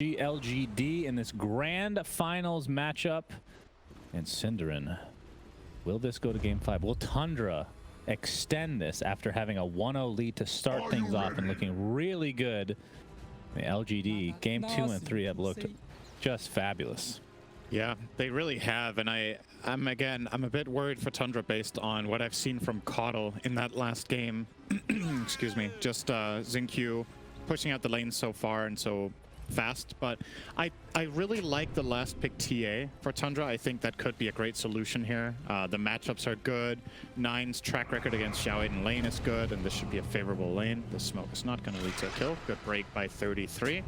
PSG.LGD in this grand finals matchup. And Cinderin, will this go to game 5? Will Tundra extend this after having a 1-0 lead to start things off and looking really good? The LGD game 2 and 3 have looked just fabulous. Yeah, they really have, and I'm a bit worried for Tundra based on what I've seen from Coddle in that last game. Excuse me, just Xingqiu pushing out the lanes so far and so fast, but I really like the last pick TA for Tundra. I think that could be a great solution here. The matchups are good. Nine's track record against Xiao in lane is good, and this should be a favorable lane. The smoke is not going to lead to a kill. Good break by 33.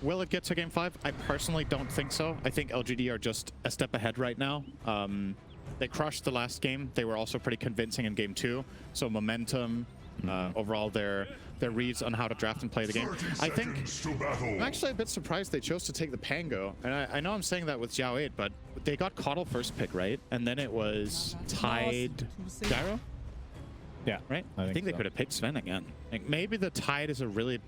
Will it get to game 5? I personally don't think so. I think LGD are just a step ahead right now. They crushed the last game. They were also pretty convincing in game 2. So momentum, overall their reads on how to draft and play the game. I think I'm actually a bit surprised they chose to take the Pango. And I know I'm saying that with Xiao 8, but they got Coddle first pick, right? And then it was Tide Gyro? Yeah, right? I think they could have picked Sven again. Like, maybe the Tide is a really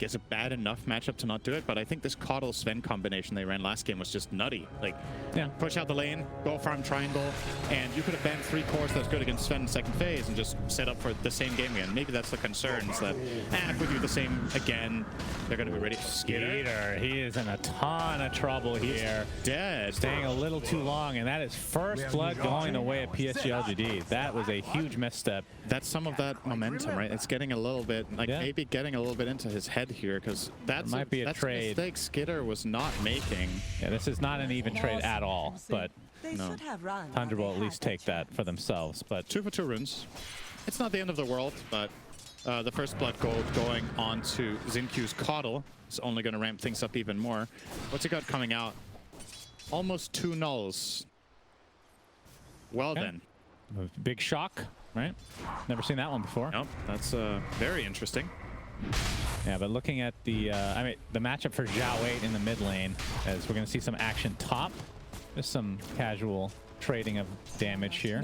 is a bad enough matchup to not do it, but I think this Coddle Sven combination they ran last game was just nutty. Like, yeah, push out the lane, go farm triangle, and you could have banned 3 cores that's good against Sven in second phase and just set up for the same game again. Maybe that's the concern, is that if we do the same again, they're going to be ready. Skeeter, he is in a ton of trouble here. He's dead. Staying a little too long, and that is first blood going away at PSG.LGD. That was a huge misstep. That's some of that momentum, right? It's getting a little bit, maybe getting a little bit into his head here, because that might be a trade. Mistake Skitter was not making. Yeah, this is not an even trade at all, but no. Tundra will at least take that for themselves. But 2 for 2 runes. It's not the end of the world, but the first blood gold going on to Xingqiu's Coddle is only going to ramp things up even more. What's he got coming out? Almost 2 nulls. Well then. Big shock, right? Never seen that one before. Nope, that's very interesting. Yeah, but looking at the the matchup for Xiao 8 in the mid lane, as we're going to see some action top. Just some casual trading of damage here.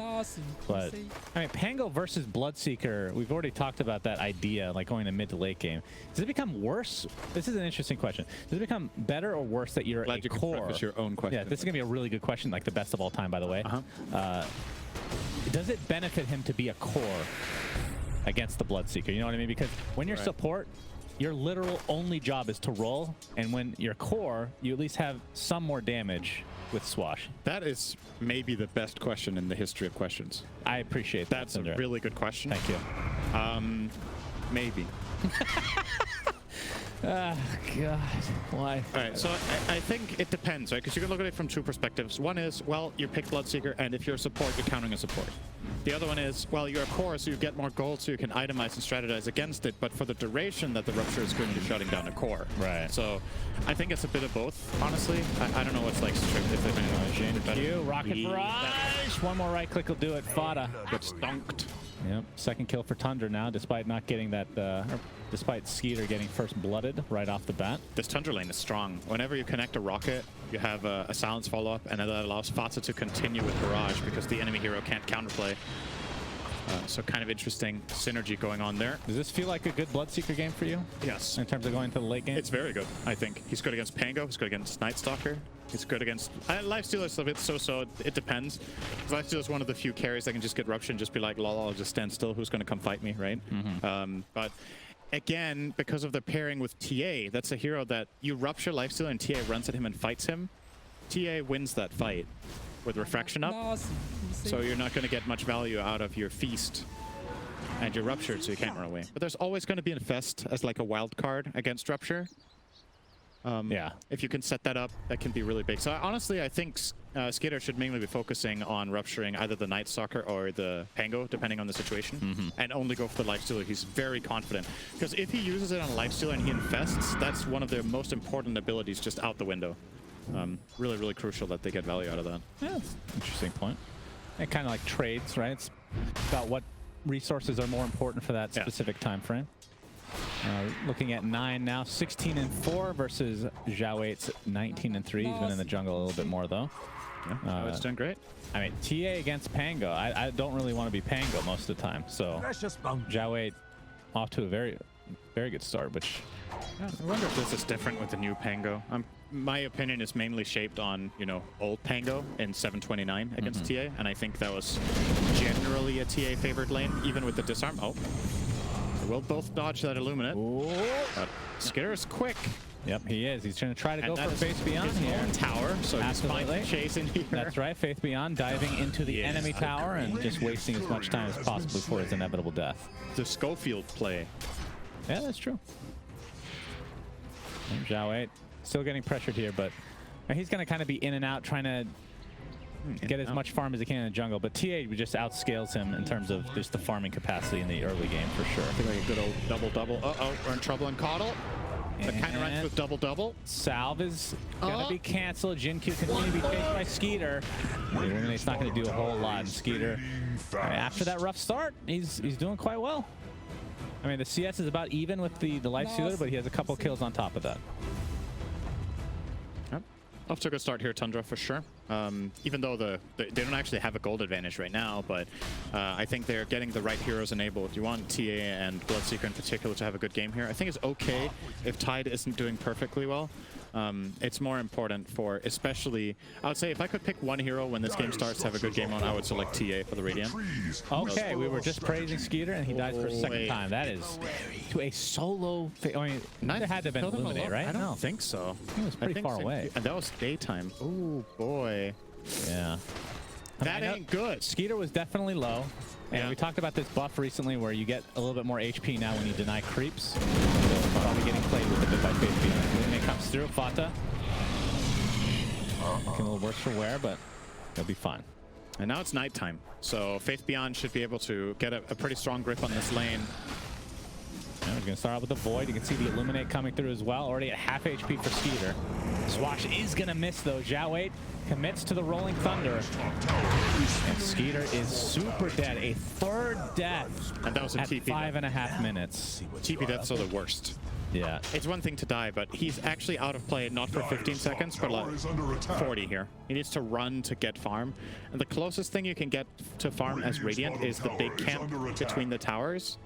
But Pango versus Bloodseeker, we've already talked about that idea, like going to mid to late game. Does it become worse? This is an interesting question. Does it become better or worse that you're Glad a core? Your own question. Yeah, this is going to be a really good question, like the best of all time, by the way. Does it benefit him to be a core against the Bloodseeker? You know what I mean? Because when you're support, your literal only job is to roll, and when you're core, you at least have some more damage with Swash. That is maybe the best question in the history of questions. I appreciate that. That's a really good question. Thank you. Maybe. Oh, God. Why? All right, so I think it depends, right? Because you can look at it from 2 perspectives. One is, well, you pick Bloodseeker, and if you're a support, you're countering a support. The other one is, well, you're a core, so you get more gold, so you can itemize and strategize against it, but for the duration that the Rupture is going to be shutting down a core. Right. So I think it's a bit of both, honestly. I don't know what's like strict if they've been Rocket Barrage! One more right click will do it. Fada gets dunked. Yep, second kill for Tundra now, despite not getting that, despite Skeeter getting first blooded right off the bat. This Tundra lane is strong. Whenever you connect a rocket, you have a silence follow-up, and that allows Fata to continue with Barrage because the enemy hero can't counterplay. So kind of interesting synergy going on there. Does this feel like a good Bloodseeker game for you? Yes. In terms of going to the late game? It's very good, I think. He's good against Pango, he's good against Night Stalker. He's good against... Lifestealer is a bit so-so, it depends. Lifestealer is one of the few carries that can just get Rupture and just be like, lol, I'll just stand still, who's going to come fight me, right? But again, because of the pairing with TA, that's a hero that you Rupture Lifestealer and TA runs at him and fights him. TA wins that fight with Refraction up, so you're not going to get much value out of your Feast and you're Ruptured, so you can't run away. But there's always going to be Infest as like a wild card against Rupture. If you can set that up, that can be really big. So honestly, I think Skater should mainly be focusing on rupturing either the Night Stalker or the Pango, depending on the situation, and only go for the Lifestealer. He's very confident. Because if he uses it on a Lifestealer and he infests, that's one of their most important abilities just out the window. Really, really crucial that they get value out of that. Yeah, that's an interesting point. And kind of like trades, right? It's about what resources are more important for that specific time frame. Looking at 9 now, 16 and 4 versus Xiao 8's 19 and 3. He's been in the jungle a little bit more though. Yeah, it's done great. I mean, TA against Pango. I don't really want to be Pango most of the time. So Xiao 8 off to a very good start, which I wonder if this is different with the new Pango. My opinion is mainly shaped on, you know, old Pango in 729 against TA, and I think that was generally a TA favored lane, even with the disarm. Oh, they will both dodge that Illuminate. But Skitter's quick. Yep, he is. He's trying to go And for Faith Beyond here. Tower, so he's finding chase in here. That's right, Faith Beyond diving into the enemy tower and just wasting as much time as possible for his inevitable death. The Schofield play. Yeah, that's true. And Zhao 8 still getting pressured here, but he's going to kind of be in and out, trying to get as much farm as he can in the jungle. But TA just outscales him in terms of just the farming capacity in the early game for sure. I think like a good old double-double. Uh-oh, we're in trouble in Coddle. That kind of runs with double-double. Salve is going to be canceled. Jin-Q continue to be chased by Skeeter. The Illuminate's not going to do a whole lot. And Skeeter, after that rough start, he's doing quite well. I mean, the CS is about even with the Life Stealer, but he has a couple kills on top of that. Yep. Off to a good start here, Tundra, for sure. Even though they don't actually have a gold advantage right now, but I think they're getting the right heroes enabled. You want TA and Bloodseeker in particular to have a good game here. I think it's okay if Tide isn't doing perfectly well. It's more important for, especially, I would say if I could pick one hero when this game starts to have a good game on, I would select TA for the Radiant. Okay, we were just praising Skeeter and he dies for a second time. That is to a solo. I mean, there had to have been Illuminate, right? I don't think so. He was pretty far away. And that was daytime. Oh boy. Yeah. That ain't good. Skeeter was definitely low. And we talked about this buff recently where you get a little bit more HP now when you deny creeps. So probably getting played with a bit by Faith Beyond. Illuminate comes through. Fata. Looking a little worse for wear, but he'll be fine. And now it's nighttime. So Faith Beyond should be able to get a pretty strong grip on this lane. We're going to start out with the Void. You can see the Illuminate coming through as well. Already at half HP for Skeeter. Swash is going to miss, though. Zhao 8 commits to the Rolling Thunder. And Skeeter is super dead. A third death and that was a at TP 5.5 minutes. TP deaths are the worst. Yeah. It's one thing to die, but he's actually out of play, not for 15 seconds, but like 40 here. He needs to run to get farm. And the closest thing you can get to farm as Radiant is the big camp between the towers.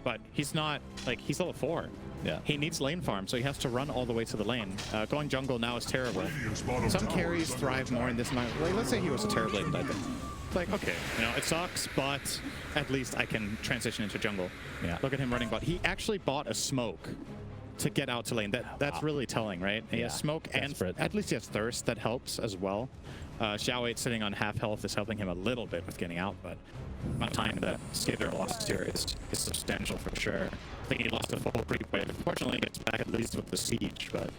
But he's not, like, he's level 4. Yeah. He needs lane farm, so he has to run all the way to the lane. Going jungle now is terrible. Some carries thrive more in this map. Like, let's say he was a Terrorblade Titan. Like, okay, you know, it sucks, but at least I can transition into jungle. Yeah. Look at him running bot. He actually bought a smoke to get out to lane. That's really telling, right? He has smoke desperate. and at least he has thirst. That helps as well. Zhao 8 sitting on half health is helping him a little bit with getting out, but amount of time that Skitter lost here is substantial for sure. I think he lost a full creep wave. Unfortunately, he gets back at least with the siege, but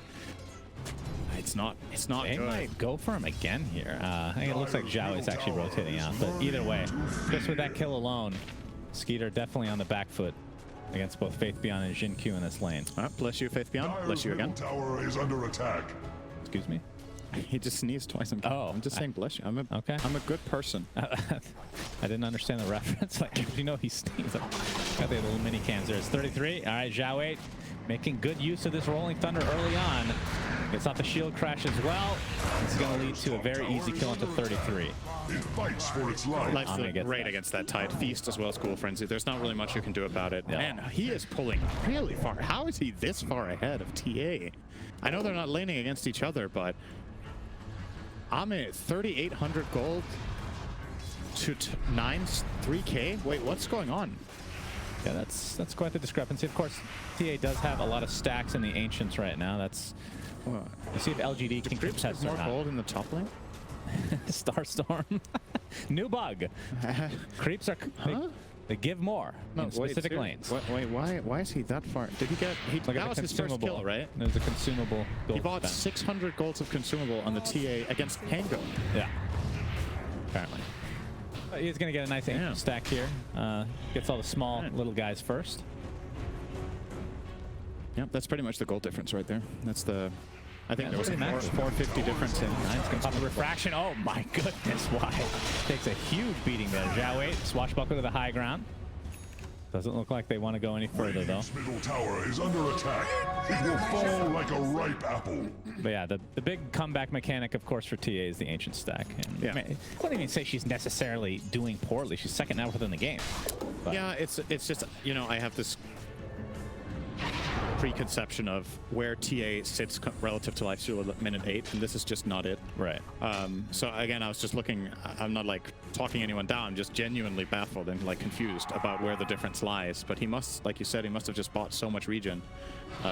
it's not They good. might go for him again here. I think it looks like Zhao is actually rotating out, but either way, just with that kill alone, Skeeter definitely on the back foot against both Faith Beyond and Jin-Q in this lane. Bless you, Faith Beyond. Bless you again. Tower is under attack. Excuse me? He just sneezed twice. I'm just saying bless you. I'm a good person. I didn't understand the reference. Like, you know he sneezed. Got the little mini cans there. It's 33. All right, Zhao 8 making good use of this Rolling Thunder early on. Gets off the shield crash as well. It's going to lead to a very easy kill into 33. It fights for its life. Life's great against that Tide. Feast as well as Cool Frenzy. There's not really much you can do about it. Yeah. Man, he is pulling really far. How is he this far ahead of TA? I know they're not laning against each other, but I'm at 3,800 gold to 3K. Wait, what's going on? Yeah, that's quite the discrepancy. Of course, TA does have a lot of stacks in the Ancients right now. That's you see if LGD can Creeps contest get or more not. gold in the top lane. Starstorm. New bug. Creeps are they give more in specific lanes. Wait, why is he that far? Did he get? That was his first kill, right? There's a consumable gold. He bought 600 golds of consumable on the TA against Pango. Yeah. Apparently. But he's going to get a nice ancient stack here. Gets all the small little guys first. Yep, that's pretty much the gold difference right there. That's the... I think there was a massive. 450 difference in... Nice, gonna pop a refraction. Oh my goodness, why? Takes a huge beating there. Zhao 8, swashbuckler to the high ground. Doesn't look like they want to go any further though. Middle tower is under attack. It will fall like a ripe apple. But yeah, the big comeback mechanic, of course, for TA is the ancient stack. And I wouldn't even say she's necessarily doing poorly. She's second now within the game. But yeah, it's just, you know, I have this preconception of where TA sits relative to Lifesteal at minute 8, and this is just not it. Right. So again, I was just looking, I'm not like talking anyone down, I'm just genuinely baffled and like confused about where the difference lies. But he must, like you said, he must have just bought so much regen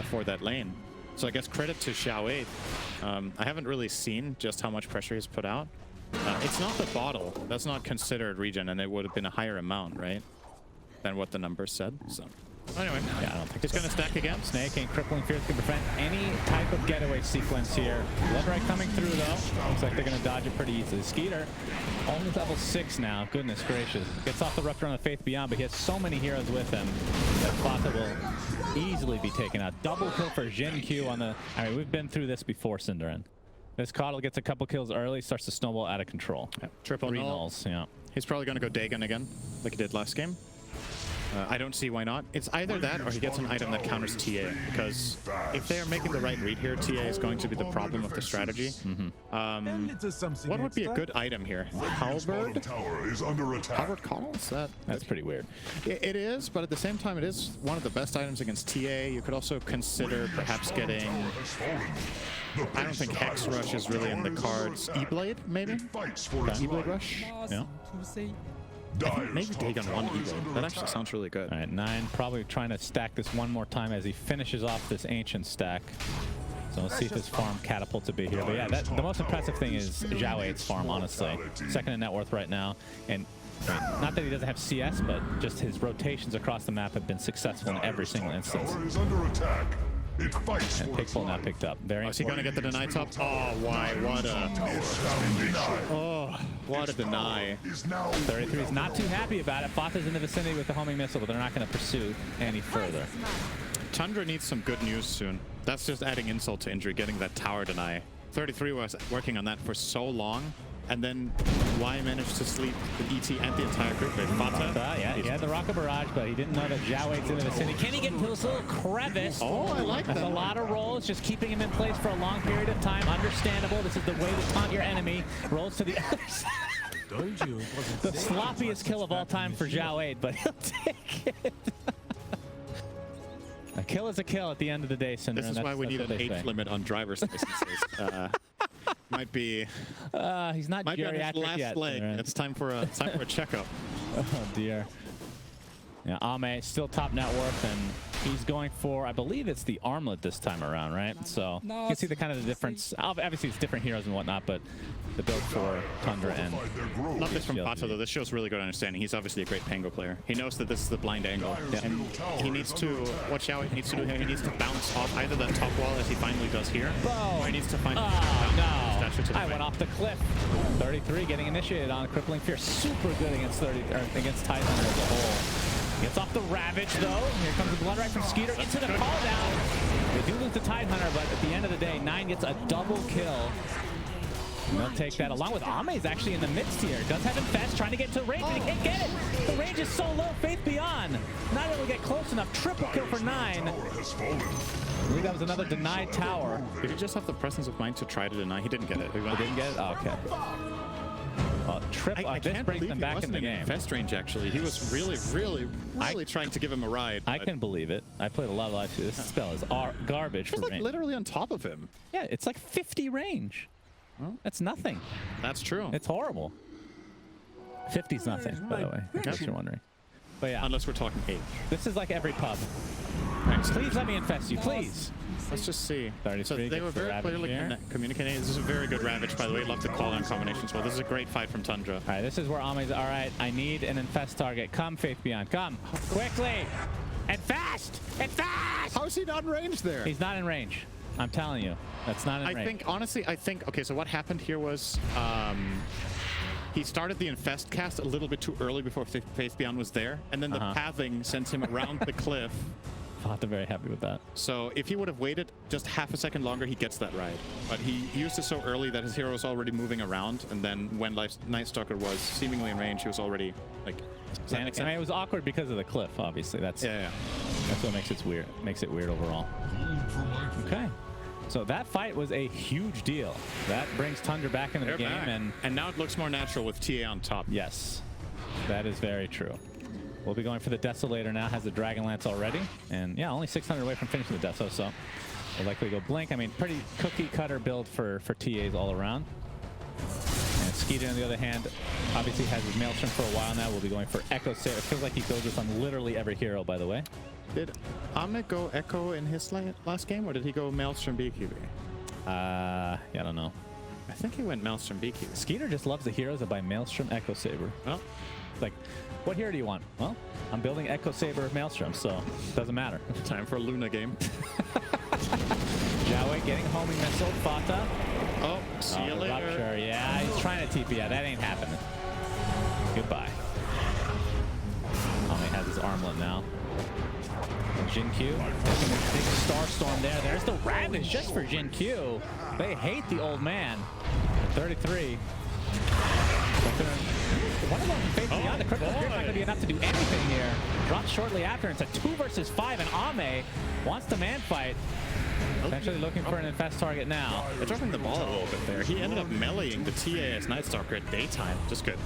for that lane. So I guess credit to Xiao 8. I haven't really seen just how much pressure he's put out. It's not the bottle. That's not considered regen, and it would have been a higher amount, right? Than what the numbers said. So anyway, Yeah, I don't think he's going to stack again. Snake and Crippling Fear can prevent any type of getaway sequence here. Bloodright coming through though. Looks like they're going to dodge it pretty easily. Skeeter, only level 6 now. Goodness gracious. Gets off the Rupture on the Faith Beyond, but he has so many heroes with him that Fata will easily be taken out. Double kill for Jin Q on the... I mean, we've been through this before, Cinderin. This Coddle gets a couple kills early, starts to snowball out of control. Yeah. Triple 3 null. nulls, yeah. He's probably going to go Dagon again, like he did last game. I don't see why not. It's either that or he gets an item that counters TA, because if they are making the right read here, TA is going to be the problem of the strategy. What would be a good item here? Halberd? Halberd Coddle? That's pretty weird. It is, but at the same time, it is one of the best items against TA. You could also consider perhaps getting... I don't think Hex Rush is really in the cards. E-Blade, maybe? Okay. E-Blade Rush? Yeah. Maybe Dagon 1 E-Blade. That actually sounds really good. All right, 9 probably trying to stack this one more time as he finishes off this Ancient stack. So we'll see if his farm catapults a bit here. But yeah, the most impressive thing is Xiao 8's farm, honestly. Second in net worth right now. And I mean, not that he doesn't have CS, but just his rotations across the map have been successful in every single instance. And Pickful now picked up. Very is he going to get the deny top? Oh, why? What a... Oh, what a deny. 33 is not too happy about it. Fata's in the vicinity with the homing missile, but they're not going to pursue any further. Tundra needs some good news soon. That's just adding insult to injury, getting that tower deny. 33 was working on that for so long. And then Y managed to sleep with ET and the entire group. Fata, yeah, he had the rocket barrage, but he didn't know that Xiao 8's in the vicinity. Can he get into this little crevice? Oh, I like that. That's a lot of rolls, just keeping him in place for a long period of time. Understandable. This is the way to taunt your enemy. Rolls to the other side. The sloppiest kill of all time for Xiao 8, but he'll take it. A kill is a kill at the end of the day, Cinder. This is why we need an age limit on driver's licenses. Might be. He's not might geriatric be on his last yet. leg. It's time for a checkup. Oh dear. Yeah, Ame still top net worth, and he's going for, I believe it's the armlet this time around, right? So you can see the kind of the difference. Obviously, it's different heroes and whatnot, but the build for Tundra and... Not this from Pato, though. This shows really good understanding. He's obviously a great Pango player. He knows that this is the blind angle. Yeah. And he needs to, watch out, he needs to do here. He needs to bounce off either that top wall, as he finally does here, or he needs to find... Oh, no. I right. went off the cliff. 33 getting initiated on Crippling Fear. Super good against against Titan as a whole. Gets off the Ravage, though. Here comes the Bloodright from Skeeter into the call down. They do lose the Tidehunter, but at the end of the day, 9 gets a double kill. And they'll take that, along with Ame's actually in the midst here. Does have Infest, trying to get to range, but he can't get it. The range is so low. Faith Beyond not able to get close enough. Triple kill for 9. I believe that was another denied tower. Did he just have the presence of mind to try to deny? He didn't get it. He didn't get it? Oh, okay. I can't believe them he back wasn't in the game. Infest range, actually. He was really trying to give him a ride. I can believe it. I played a lot of live. This spell is garbage for like range. Literally on top of him. Yeah, it's like 50 range. Well, that's nothing. That's true. It's horrible. 50's nothing, by the way, in case you're wondering. But yeah. Unless we're talking age. This is like every pub. Please let me infest you, please. Let's just see. So they were very clearly communicating. This is a very good Ravage, by the way. Love the call-down combination as well. This is a great fight from Tundra. All right, this is where Ame's, all right, I need an infest target. Come, Faith Beyond, come. Quickly. And fast! And fast! How is he not in range there? He's not in range. I'm telling you. That's not in range. I think, okay, so what happened here was he started the Infest cast a little bit too early before Faith Beyond was there, and then the pathing sends him around the cliff. Fata very happy with that. So if he would have waited just half a second longer, he gets that ride. But he used it so early that his hero was already moving around, and then when Night Stalker was seemingly in range, he was already like... I mean, it was awkward because of the cliff, obviously. That's what makes it weird. Makes it weird overall. Okay. So that fight was a huge deal. That brings Tundra back into the game, and now it looks more natural with TA on top. Yes, that is very true. We'll be going for the Desolator now. Has the Dragon Lance already. And yeah, only 600 away from finishing the Deso, so we'll likely go Blink. I mean, pretty cookie cutter build for TAs all around. And Skeeter, on the other hand, obviously has his Maelstrom for a while now. We'll be going for Echo Saber. It feels like he goes this on literally every hero, by the way. Did Ahmed go Echo in his last game, or did he go Maelstrom BQB? Yeah, I don't know. I think he went Maelstrom BQB. Skeeter just loves the heroes that buy Maelstrom Echo Saber. Well, Like, what hero do you want? Well, I'm building Echo Saber Maelstrom, so it doesn't matter. time for a Luna game. Jiaowei getting homing missile. Fata. Oh, see you later. Rupture. Yeah, he's trying to TP out. That ain't happening. Goodbye. Tommy has his armlet now. And Jin Q taking a big star storm there. There's the Ravage just for Jin Q. They hate the old man. 33. One of them facing out. The Critical Spirit's not going to be enough to do anything here. Drops shortly after. It's a 2 versus 5, and Ame wants the man fight. Eventually looking for an infest target now. They're dropping the ball a little bit there. He ended up meleeing the TA as Night Stalker at daytime. Just good.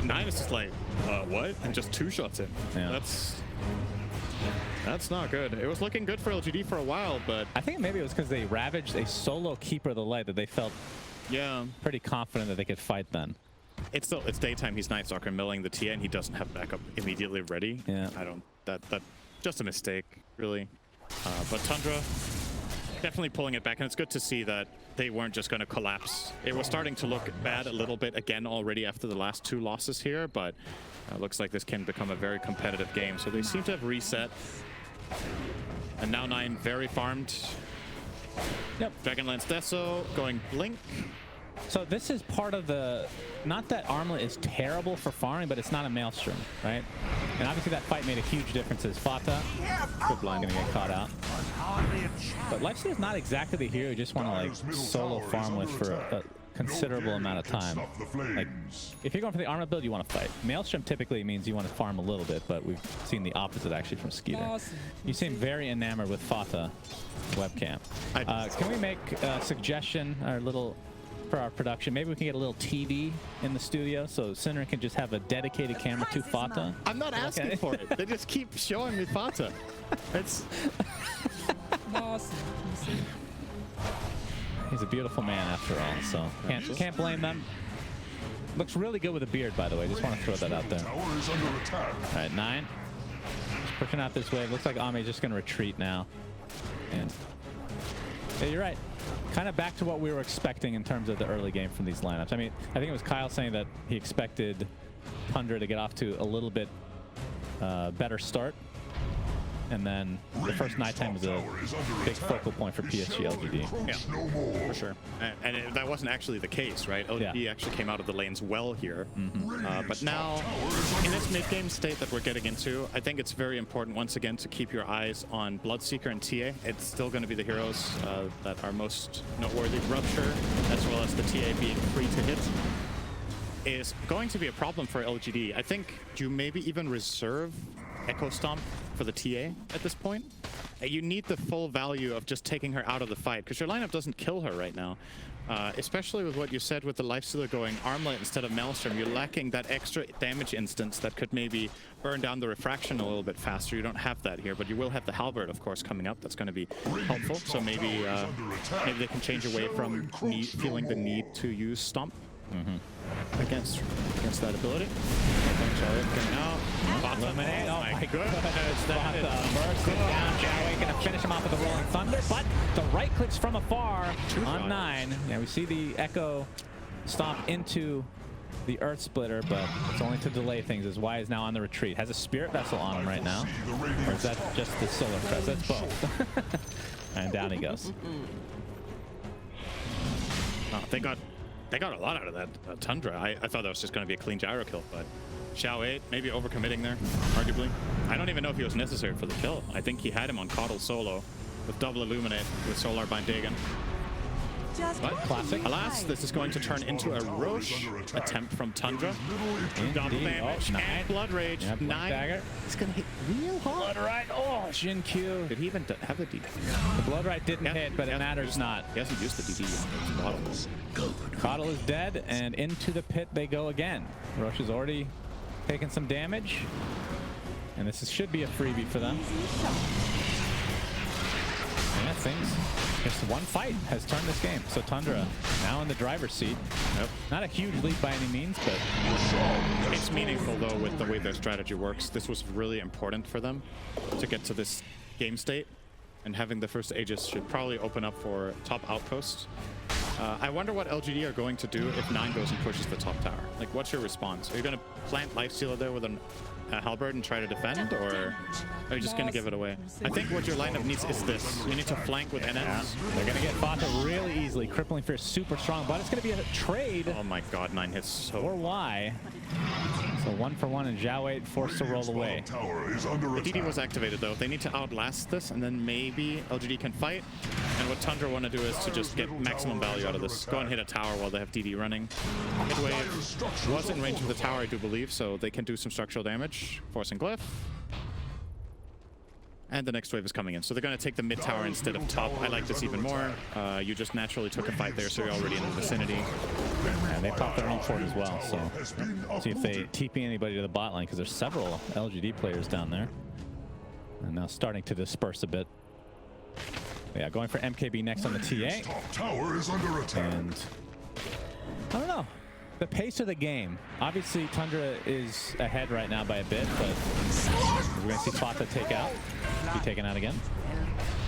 Nine is just like, what? And just 2 shots in. Yeah. That's not good. It was looking good for LGD for a while, but I think maybe it was because they ravaged a solo Keeper of the Light that they felt pretty confident that they could fight then. It's daytime. He's Night Stalker milling the TA, and he doesn't have backup immediately ready. Yeah. That just a mistake, really. But Tundra definitely pulling it back, and it's good to see that they weren't just going to collapse. It was starting to look bad a little bit again already after the last 2 losses here, but looks like this can become a very competitive game. So they seem to have reset. And now 9 very farmed. Yep. Dragonlance Deso going Blink. So this is part of the, not that Armlet is terrible for farming, but it's not a Maelstrom, right? And obviously that fight made a huge difference as Fata. Good blind gonna get caught out. But Lifesteal is not exactly the hero you just want to like solo farm with for a considerable amount of time. Like, if you're going for the Armlet build, you want to fight. Maelstrom typically means you want to farm a little bit, but we've seen the opposite actually from Skeeter. You seem very enamored with Fata webcam. Can we make a suggestion, our little, for our production? Maybe we can get a little TV in the studio so Sinner can just have a dedicated camera to Fata. I'm not asking for it. They just keep showing me Fata. It's... He's a beautiful man after all, so can't blame them. Looks really good with a beard, by the way. Just want to throw that out there. All right, 9. Just pushing out this wave. Looks like Ame's just going to retreat now. And yeah, you're right. Kind of back to what we were expecting in terms of the early game from these lineups. I mean, I think it was Kyle saying that he expected Tundra to get off to a little bit better start. And then the first nighttime was a big focal point for PSG.LGD. Yeah, for sure. And that wasn't actually the case, right? LGD actually came out of the lanes well here. But now, in this mid-game state that we're getting into, I think it's very important, once again, to keep your eyes on Bloodseeker and TA. It's still going to be the heroes that are most noteworthy. Rupture, as well as the TA being free to hit, is going to be a problem for LGD. I think you maybe even reserve Echo Stomp for the TA at this point. You need the full value of just taking her out of the fight, because your lineup doesn't kill her right now. Especially with what you said with the Lifestealer going Armlet instead of Maelstrom, you're lacking that extra damage instance that could maybe burn down the refraction a little bit faster. You don't have that here, but you will have the Halberd, of course, coming up. That's going to be helpful. So maybe they can change away from feeling the need to use Stomp. Against that ability. Eliminate. Oh my goodness. That mercy down. Jiaowei gonna finish him off with a Rolling Thunder, but the right clicks from afar on 9. Yeah, we see the Echo stomp into the Earth Splitter, but it's only to delay things as Y is now on the retreat. Has a Spirit Vessel on him right now. Or is that just the Solar Crest? That's both. And down he goes. Oh, they got a lot out of that Tundra. I thought that was just going to be a clean gyro kill, but Xiao8 maybe overcommitting there, arguably. I don't even know if he was necessary for the kill. I think he had him on Coddle solo with double Illuminate with Solar Bind Dagon. But classic. Alas, this is going to turn into a Roche attempt from Tundra. Double damage and Blood Rage. Yep, 9. It's going to hit real hard. Blood Rite. Oh, Jin Q. Did he even have the DD? The Blood Rite didn't hit, but it matters not. He hasn't used the DD yet. Coddle is dead, and into the pit they go again. Roche has already taken some damage. And this should be a freebie for them. Yeah, things. Just one fight has turned this game. So Tundra now in the driver's seat. Yep. Not a huge lead by any means, but it's meaningful though with the way their strategy works. This was really important for them to get to this game state, and having the first Aegis should probably open up for top outposts. I wonder what LGD are going to do if 9 goes and pushes the top tower. Like, what's your response? Are you going to plant Lifestealer there with a halberd and try to defend, or are you just going to give it away? I think what your lineup needs is this. You need to flank with NS. They're going to get Bo5 really easily. Crippling Fear super strong, but it's going to be a trade. Oh my god, 9 hits so... Or Y. So 1 for 1, and Zhao forced to roll away. The DD was activated though. They need to outlast this, and then maybe LGD can fight. And what Tundra want to do is to just get maximum value out of this. Go and hit a tower while they have DD running. Midwave was in range of the tower, I do believe, so they can do some structural damage. Forcing Glyph. And the next wave is coming in. So they're going to take the mid tower instead of top. I like this even more. You just naturally took a fight there, so you're already in the vicinity. And they popped their own fort as well. So see if they TP anybody to the bot lane, because there's several LGD players down there. And now starting to disperse a bit. Yeah, going for MKB next on the TA. Top tower is under attack. And I don't know. The pace of the game. Obviously, Tundra is ahead right now by a bit, but we're going to see Bo5 take out. Be taken out again.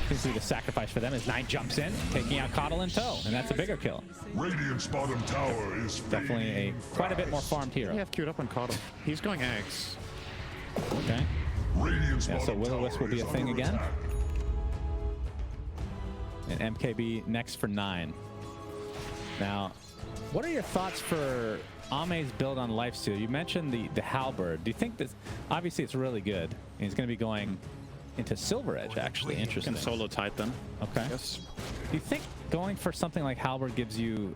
Seems to be the sacrifice for them as 9 jumps in, taking out Coddle in tow, and that's a bigger kill. Radiant's bottom tower is Definitely quite a bit more farmed hero. You have queued up on Coddle. He's going Ags. Okay. Radiant's Yeah, so Will-O-Wisp will be a thing again. And MKB next for 9. Now, what are your thoughts for Ame's build on Lifesteal? You mentioned the halberd. Do you think this? Obviously, it's really good. And he's going to be going into Silver Edge, actually. Interesting. Can solo Titan. Okay. Yes. Do you think going for something like halberd gives you,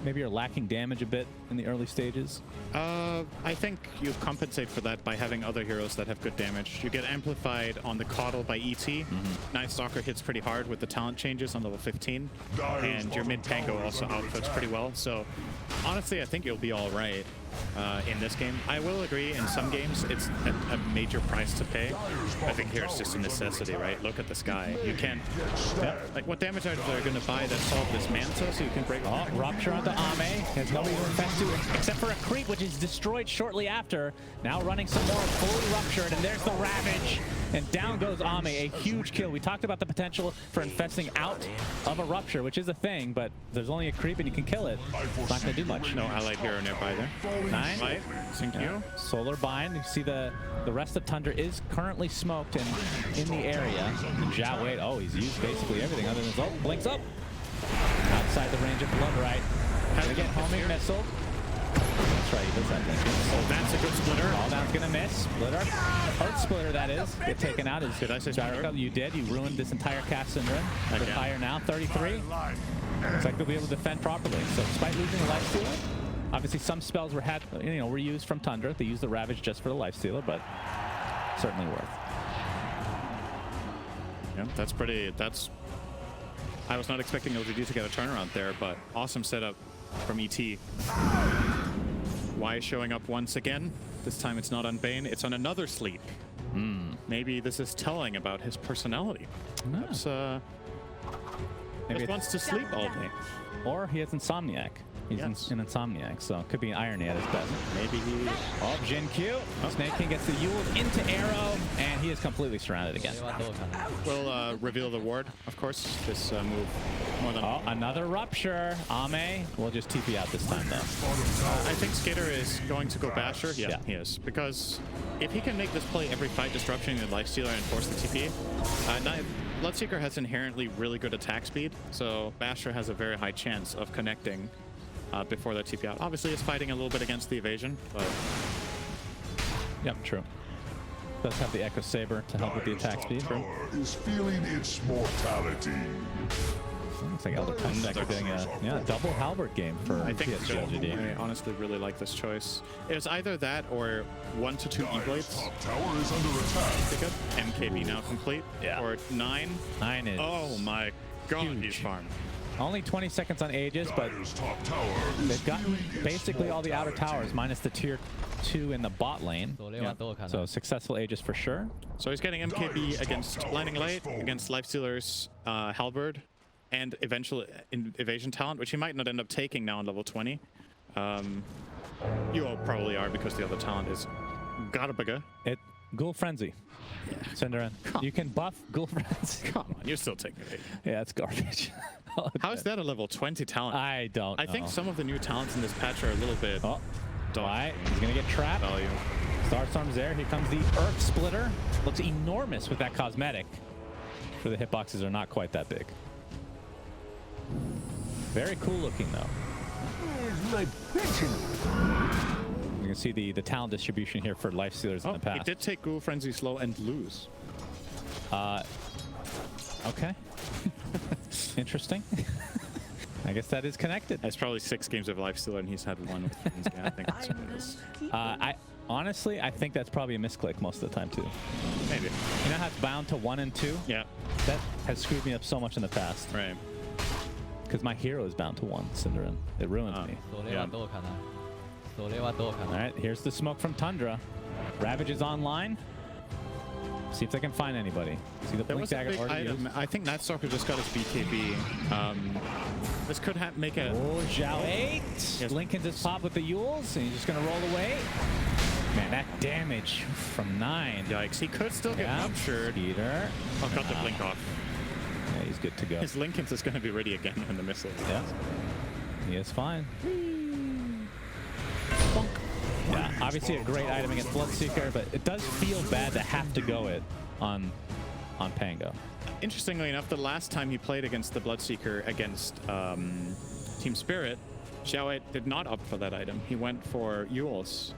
maybe you're lacking damage a bit in the early stages? I think you compensate for that by having other heroes that have good damage. You get amplified on the Coddle by ET. Night Stalker hits pretty hard with the talent changes on level 15. And your mid Pango also outputs pretty well. So honestly, I think you'll be all right in this game. I will agree, in some games, it's a major price to pay. I think here it's just a necessity, right? Look at this guy. You can't... Like, what damage items are going to buy that solve this Manta so you can break... Oh, Rupture onto Ame. Has nobody to infest to except for a creep, which is destroyed shortly after. Now running some more, fully ruptured, and there's the Ravage. And down goes Ame, a huge kill. We talked about the potential for infesting out of a Rupture, which is a thing, but there's only a creep and you can kill it. It's not going to do much. No allied hero nearby there. 9. Light, sync you. Solar Bind. You see the rest of Tundra is currently smoked and in the area. And Zhao, oh, he's used basically everything other than his ult. Blinks up. Outside the range of Bloodright. Again, homing missile. That's right, he does that thing. Oh, that's a good splitter. All down's gonna miss. Splitter. Earth Splitter, that is. Get taken out. Did I say Gyro? You did. You ruined this entire cast syndrome. Retire now. 33. Looks like they'll be able to defend properly. So despite losing the Lifestealer, obviously some spells were used from Tundra. They used the Ravage just for the Lifestealer, but certainly worth. Yeah, that's pretty... I was not expecting LGD to get a turnaround there, but awesome setup from ET. Y showing up once again. This time it's not on Bane, it's on another sleep. Maybe this is telling about his personality. Perhaps Maybe just wants to sleep all day. Or he has Insomniac. He's an Insomniac, so it could be irony at his best. Maybe he... Oh, Jin Q. Snake King gets the Yuled into Arrow, and he is completely surrounded again. We'll reveal the ward, of course. This move more than... Oh, another Rupture. Ame will just TP out this time, though. I think Skater is going to go Basher. Yeah, he is. Because if he can make this play every fight, disrupting the Lifestealer and force the TP, Bloodseeker has inherently really good attack speed, so Basher has a very high chance of connecting before the TP out. Obviously, it's fighting a little bit against the evasion, but... Yep, true. Does have the Echo Saber to help with the attack speed. Is feeling its mortality. Looks like Elder Titan's getting a double halberd game for PSG.LGD. I honestly really like this choice. It was either that or 1 to 2 E-Blades. Tower is under attack. Pick up. MKB now complete. Yeah. Or 9. 9 is... Oh my god, huge. he's farmed. Only 20 seconds on Aegis, but they've gotten basically all the outer towers minus the tier 2 in the bot lane. So successful Aegis for sure. So he's getting MKB against Blinding Light, against Lifestealer's Halberd, and eventual Evasion Talent, which he might not end up taking now on level 20. You all probably are because the other talent is Garbaga. Ghoul Frenzy. Synderen. You can buff Ghoul Frenzy. Come on, you're still taking it. Yeah, it's garbage. How is that a level 20 talent? I don't know. I think some of the new talents in this patch are a little bit... Oh, why? He's going to get trapped. Value. Starstorm's there. Here comes the Earth Splitter. Looks enormous with that cosmetic. For the hitboxes are not quite that big. Very cool looking, though. You can see the talent distribution here for Lifestealers in the past. He did take Ghoul Frenzy slow and lose. Okay. Interesting. I guess that is connected. That's probably 6 games of Lifestealer, and he's had 1 with Frenzy. I think that's what it is. Honestly, I think that's probably a misclick most of the time, too. Maybe. You know how it's bound to 1 and 2? Yeah. That has screwed me up so much in the past. Right. Because my hero is bound to 1, Synderen. It ruins me. Yeah. Alright, here's the smoke from Tundra. Ravage is online. See if they can find anybody. See the blink dagger already used. I think Nightstalker just got his BKB. This could make a... Oh, Zhao 8. Yes. Lincoln just popped with the Yules, and he's just going to roll away. Man, that damage from 9. Yikes, he could still get ruptured. Skeeter. Oh, got the blink off. Yeah, he's good to go. His Lincoln's is going to be ready again in the missile. Yeah. He is fine. Yeah, obviously a great item against Bloodseeker, but it does feel bad to have to go it on Pango. Interestingly enough, the last time he played against the Bloodseeker against Team Spirit, Xiao did not opt for that item. He went for Yules.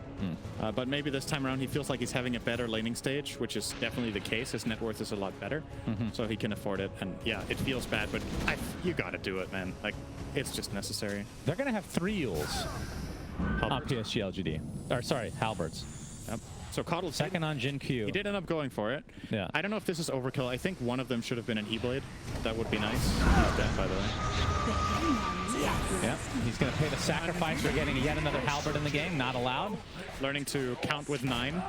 But maybe this time around he feels like he's having a better laning stage, which is definitely the case. His net worth is a lot better, so he can afford it. And yeah, it feels bad, but you gotta do it, man. Like, it's just necessary. They're gonna have 3 Yules on PSG.LGD. Or sorry, Halberds. Yep. So Coddle second on Jin Q. He did end up going for it. Yeah. I don't know if this is overkill. I think one of them should have been an E-Blade. That would be nice. He's dead, by the way. Yeah, he's going to pay the sacrifice for getting yet another halberd in the game. Not allowed. Learning to count with 9.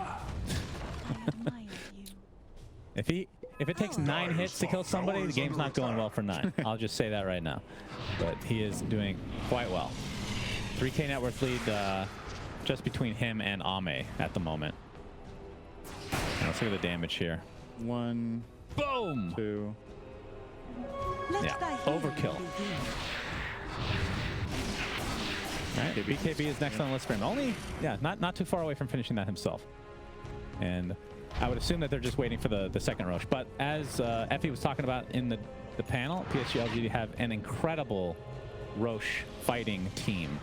If it takes 9 hits to kill somebody, the game's not going well for 9. I'll just say that right now. But he is doing quite well. 3K net worth lead just between him and Ame at the moment. And let's look at the damage here. 1. Boom! 2. Yeah, overkill. All right, BKB is next on the list for him. Only, yeah, not too far away from finishing that himself. And I would assume that they're just waiting for the second Roche. But as Effie was talking about in the panel, PSG.LGD have an incredible Roche fighting team.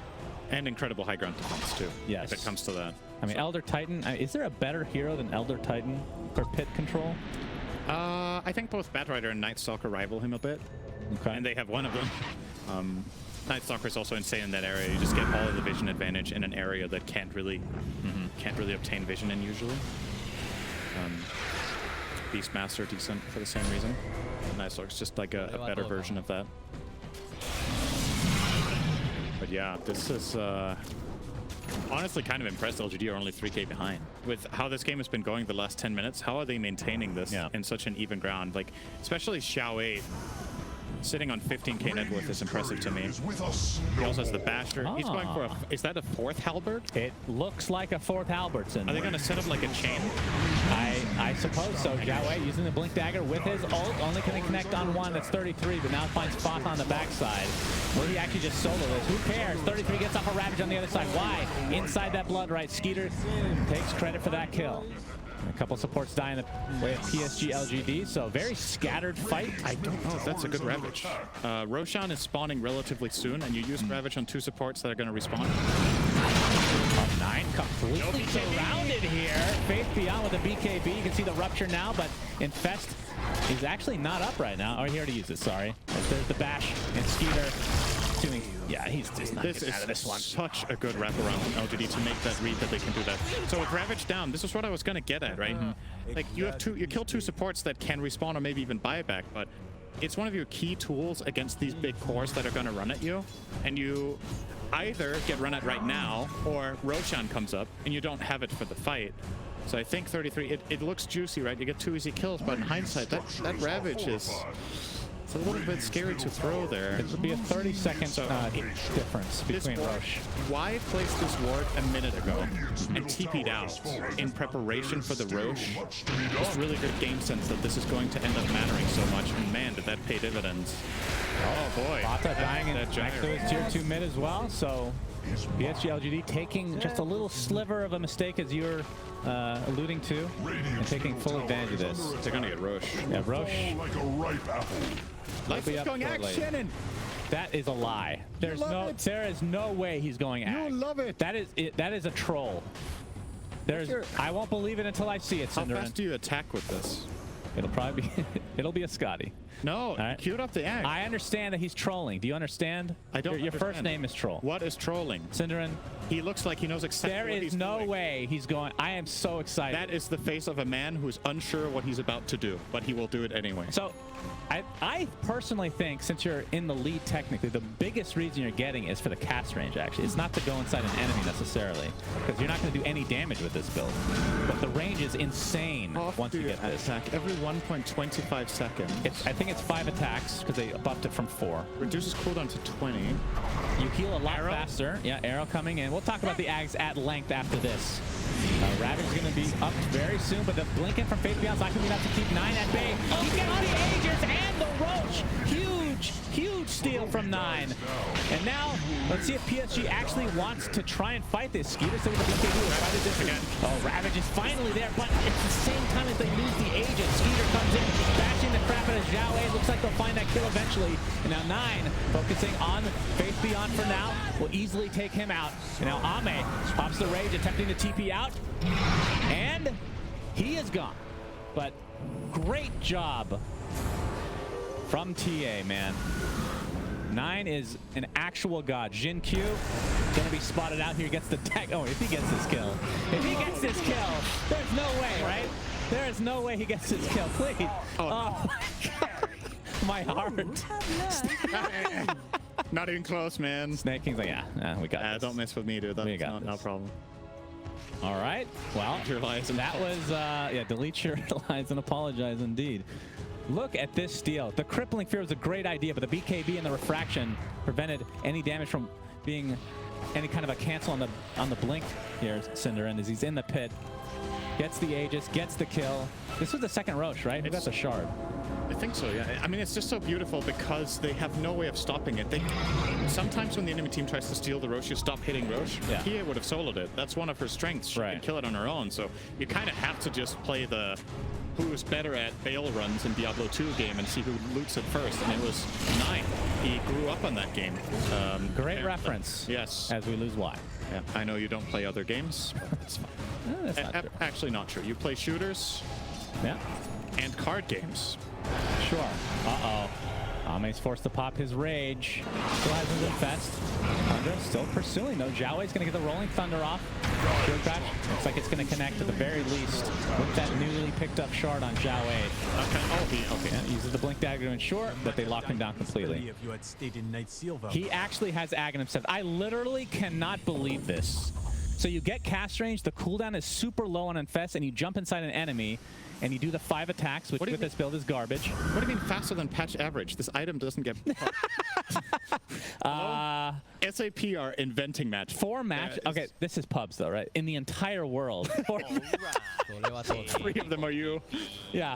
And incredible high ground defense, too. Yes. If it comes to that. I mean, Elder Titan, is there a better hero than Elder Titan for pit control? I think both Batrider and Nightstalker rival him a bit. Okay. And they have one of them. Nightstalker is also insane in that area. You just get all of the vision advantage in an area that can't really obtain vision in usually. Beastmaster decent for the same reason. Nightstalker's just like a better version of that. But yeah, this is honestly kind of impressed. LGD are only 3K behind. With how this game has been going the last 10 minutes, how are they maintaining this in such an even ground? Like, especially Xiao 8 sitting on 15K net worth is impressive to me. He also has the Basher. He's going for is that a 4th Halberd? It looks like a 4th Halberdson. Are they going to set up like a chain? I suppose so. Xiao using the Blink Dagger with his ult. Only can he connect on 1. That's 33, but now finds Foth on the backside. Will he actually just solo this? Who cares? 33 gets off a Ravage on the other side. Why? Inside that blood right. Skeeter takes credit for that kill. A couple supports die in the way of PSG.LGD, so very scattered fight. I don't know if that's a good Ravage. Roshan is spawning relatively soon, and you use Ravage on 2 supports that are going to respawn. 9 completely surrounded here. Faith Beyond with the BKB. You can see the rupture now, but Infest is actually not up right now. Oh, he already used it, sorry. There's the bash, and Skeeter doing... Yeah, he's just not getting out of this one. Such a good wraparound from LGD to make that read that they can do that. So with Ravage down, this is what I was going to get at, right? Like, you kill 2 supports that can respawn or maybe even buy it back, but it's one of your key tools against these big cores that are going to run at you. And you either get run at right now, or Roshan comes up, and you don't have it for the fight. So I think 33, it looks juicy, right? You get 2 easy kills, but in hindsight, that Ravage is... It's a little bit scary to throw there. It would be a 30-second difference between Roche. Why placed this ward a minute ago and TP'd out in preparation for the Roche? Just really good game sense that this is going to end up mattering so much. And man, did that pay dividends. Oh boy. Bata dying in next to his tier 2 mid as well. So PSG.LGD taking just a little sliver of a mistake, as you're alluding to, and taking full advantage of this. They're going to get Roche. Yeah, Roche. Like a ripe apple. Life is going action, and that is a lie. There is no way he's going ag. you love it. That is a troll. I won't believe it until I see it, How Cinderin. fast do you attack with this? It'll probably be it'll be a Scotty. No, right. queued up the ag. I understand that he's trolling. Do you understand? I don't Your first understand. name is Troll. What is trolling? Cinderin, He looks like he knows exactly there what is he's no doing. way he's going. I am so excited. That is the face of a man who is unsure what he's about to do, but he will do it anyway. So I personally think, since you're in the lead technically, the biggest reason you're getting is for the cast range, actually. It's not to go inside an enemy necessarily, because you're not going to do any damage with this build. But the range is insane once you get this. Attack every 1.25 seconds. I think it's 5 attacks, because they buffed it from 4. Reduces cooldown to 20. You heal a lot faster. Yeah, arrow coming in. We'll talk about the Ags at length after this. Ravage is going to be up very soon, but the blinking from Faith Beyond is not going to be enough to keep 9 at bay. He gets the Aegis and the Roach. Huge steal from 9. And now, let's see if PSG actually wants to try and fight this. Skeeter still with the BKB. Again. Oh, Ravage is finally there, but at the same time as they lose the Aegis, Skeeter comes in, bashing the crap out of Zhao Wei. Looks like they'll find that kill eventually. And now 9, focusing on Faith Beyond for now, will easily take him out. And now Ame pops the Rage, attempting to TP out. And he is gone. But great job from TA, man. 9 is an actual god. Jin Q gonna be spotted out here. Gets the tag. Oh, if he gets this kill. If he gets this kill, there's no way, right? There is no way he gets this kill. Please. Oh my god. My heart. Not even close, man. Snake King's like, yeah, we got this. Don't mess with me, dude. That's no problem. All right. Well, that was, yeah, delete your lies and apologize indeed. Look at this steal. The crippling fear was a great idea, but the BKB and the refraction prevented any damage from being any kind of a cancel on the blink here, Cinderin, as he's in the pit. Gets the Aegis, gets the kill. This was the second Roche, right? Who got the shard? I think so, yeah. I mean, it's just so beautiful because they have no way of stopping it. Sometimes when the enemy team tries to steal the Roche, you stop hitting Roche. Yeah. Kia would have soloed it. That's one of her strengths. She can kill it on her own. So you kind of have to just play the who's better at bail runs in Diablo 2 game and see who loots it first. And it was 9. He grew up on that game. Great reference. Yes. As we lose Y. Yeah, I know you don't play other games, but that's fine. That's not true. Actually not true. You play shooters and card games. Sure. Uh-oh. Ame's forced to pop his Rage. Still has his Infest. Tundra still pursuing, though. Zhao Wei's going to get the Rolling Thunder off. Shield crash. Looks like it's going to connect at the very least with that newly picked up shard on Zhao Wei. Okay. Yeah, uses the Blink Dagger to ensure that they lock him down completely. He actually has Aghanim Step. I literally cannot believe this. So you get cast range, the cooldown is super low on Infest, and you jump inside an enemy, and you do the 5 attacks, which with this build is garbage. What do you mean faster than patch average? This item doesn't get... SAP are inventing match. 4 match... Okay, this is pubs, though, right? In the entire world. 3 of them are you. Yeah.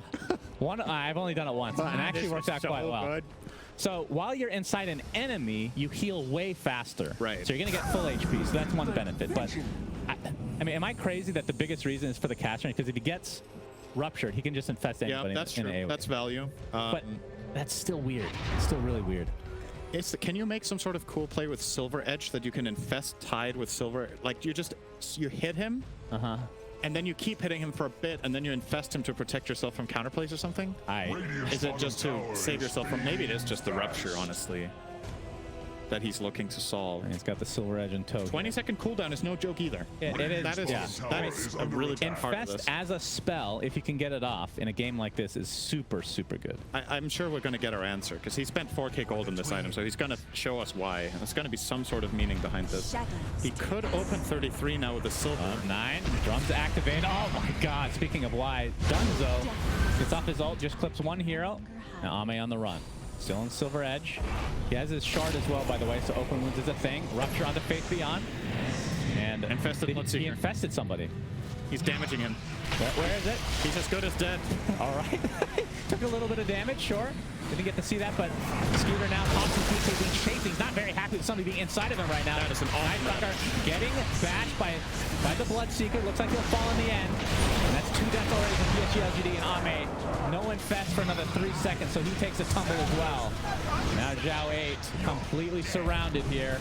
One, I've only done it once, and it actually works out quite well. Good. So while you're inside an enemy, you heal way faster. Right. So you're going to get full HP, so that's one benefit. But, I mean, am I crazy that the biggest reason is for the cast range? Because if he gets ruptured, he can just infest anybody. Yeah, that's in true. AoE. That's value. But that's still weird. It's still really weird. Can you make some sort of cool play with Silver Edge that you can infest Tide with Silver? Like you hit him, and then you keep hitting him for a bit, and then you infest him to protect yourself from counterplays or something? Is it just to save yourself from... Maybe it is just the Rupture, honestly. that he's looking to solve. And he's got the Silver Edge in tow. 20-second cooldown is no joke either. It is. That is a really big part of this. Infest as a spell, if you can get it off in a game like this, is super, super good. I'm sure we're going to get our answer because he spent 4k gold in this item, so he's going to show us why. And there's going to be some sort of meaning behind this. He could open 33 now with the silver. 9. Drums activate. Oh my god. Speaking of why, Dunzo gets off his ult, just clips one hero. Now Ame on the run. Still in Silver Edge. He has his shard as well, by the way, so open wounds is a thing. Rupture onto Faith Beyond. And he infested somebody. He's damaging him. Where is it? He's as good as dead. All right. Took a little bit of damage, sure. Didn't get to see that, but Scooter now pops his PK being chased. He's not very happy with somebody being inside of him right now. That is an awesome Nightfucker getting bashed by the Bloodseeker. Looks like he'll fall in the end. And that's 2 deaths already for PSG.LGD and Ame. No infest for another 3 seconds, so he takes a tumble as well. Now Zhao 8 completely surrounded here.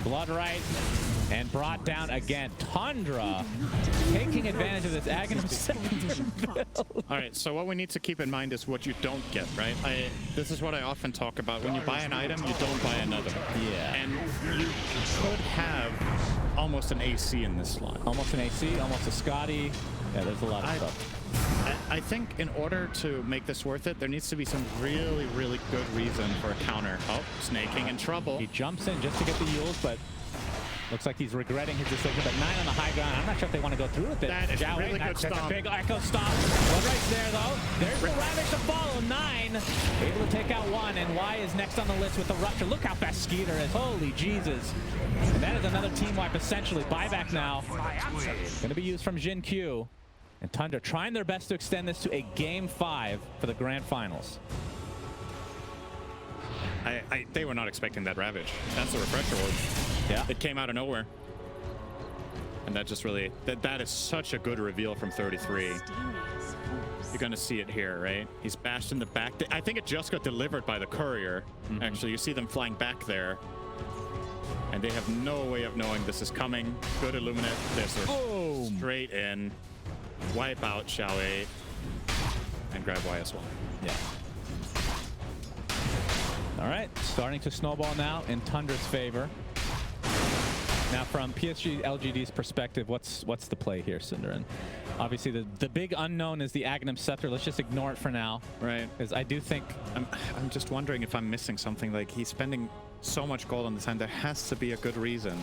Blood right and brought down again. Tundra taking advantage of this Aghanim sector build. All right, so what we need to keep in mind is what you don't get, right? This is what I often talk about. When you buy an item, you don't buy another. Yeah. And you could have almost an AC in this slot. Almost an AC, almost a Scotty. Yeah, there's a lot of stuff. I think in order to make this worth it, there needs to be some really, really good reason for a counter. Oh, Snaking in trouble. He jumps in just to get the Yules, but looks like he's regretting his decision. But 9 on the high ground. I'm not sure if they want to go through with it. That is Zhao really good That's stomp. a big echo stomp. One right there, though. There's the Ravage to follow. 9 able to take out 1, and Y is next on the list with the Rupture. Look how fast Skeeter is. Holy Jesus. And that is another team wipe, essentially. Buyback now. Going to be used from Jin Q. And Tundra trying their best to extend this to a Game 5 for the Grand Finals. They were not expecting that Ravage. That's the Refresher Orb. Yeah. It came out of nowhere. And that just really, that is such a good reveal from 33. You're going to see it here, right? He's bashed in the back. I think it just got delivered by the courier. Actually, you see them flying back there. And they have no way of knowing this is coming. Good Illuminate. There's their straight in. Wipe out Zhao 8 and grab Y as well. Yeah. All right, starting to snowball now in Tundra's favor. Now, from PSG.LGD's perspective, what's the play here, Cinderin? Obviously, the big unknown is the Aghanim Scepter. Let's just ignore it for now. Right. Because I do think... I'm just wondering if I'm missing something. Like, he's spending so much gold on the time. There has to be a good reason.